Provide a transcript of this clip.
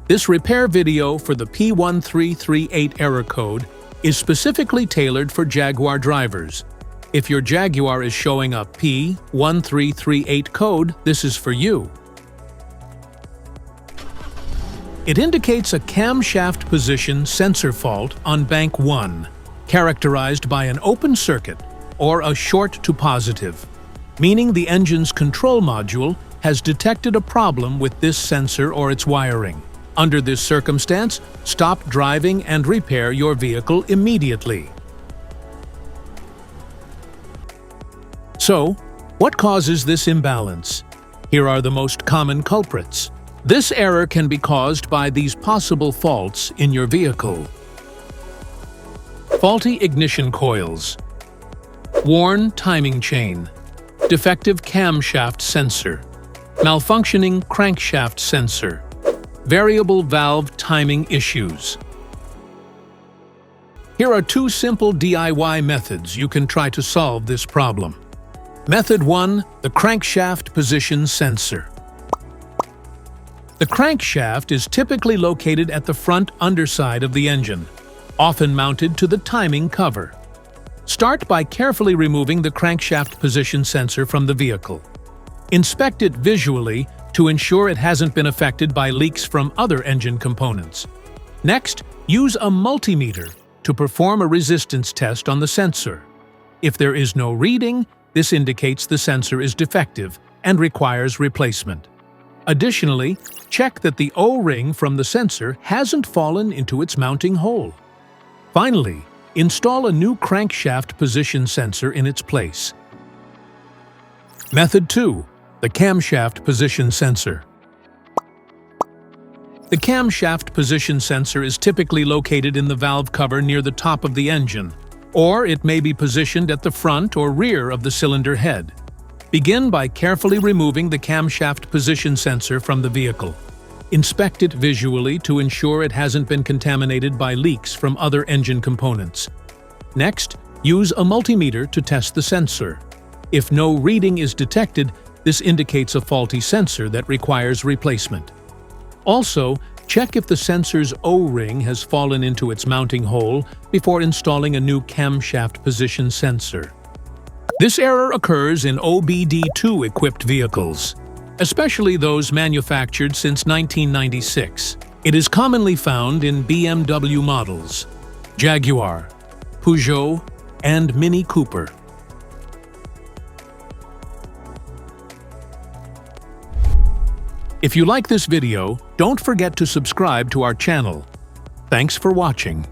This repair video for the P1338 error code is specifically tailored for Jaguar drivers. If your Jaguar is showing a P1338 code, this is for you. It indicates a camshaft position sensor fault on bank 1, characterized by an open circuit or a short to positive, meaning the engine's control module has detected a problem with this sensor or its wiring. Under this circumstance, stop driving and repair your vehicle immediately. So, what causes this imbalance? Here are the most common culprits. This error can be caused by these possible faults in your vehicle. Faulty ignition coils, worn timing chain, defective camshaft sensor, malfunctioning crankshaft sensor, variable valve timing issues. Here are 2 simple DIY methods you can try to solve this problem. Method 1. The crankshaft position sensor. The crankshaft is typically located at the front underside of the engine, often mounted to the timing cover. Start by carefully removing the crankshaft position sensor from the vehicle. Inspect it visually to ensure it hasn't been affected by leaks from other engine components. Next, use a multimeter to perform a resistance test on the sensor. If there is no reading, this indicates the sensor is defective and requires replacement. Additionally, check that the O-ring from the sensor hasn't fallen into its mounting hole. Finally, install a new crankshaft position sensor in its place. Method 2. The camshaft position sensor. The camshaft position sensor is typically located in the valve cover near the top of the engine, or it may be positioned at the front or rear of the cylinder head. Begin by carefully removing the camshaft position sensor from the vehicle. Inspect it visually to ensure it hasn't been contaminated by leaks from other engine components. Next, use a multimeter to test the sensor. If no reading is detected, this indicates a faulty sensor that requires replacement. Also, check if the sensor's O-ring has fallen into its mounting hole before installing a new camshaft position sensor. This error occurs in OBD2-equipped vehicles, especially those manufactured since 1996. It is commonly found in BMW models, Jaguar, Peugeot, and Mini Cooper. If you like this video, don't forget to subscribe to our channel. Thanks for watching.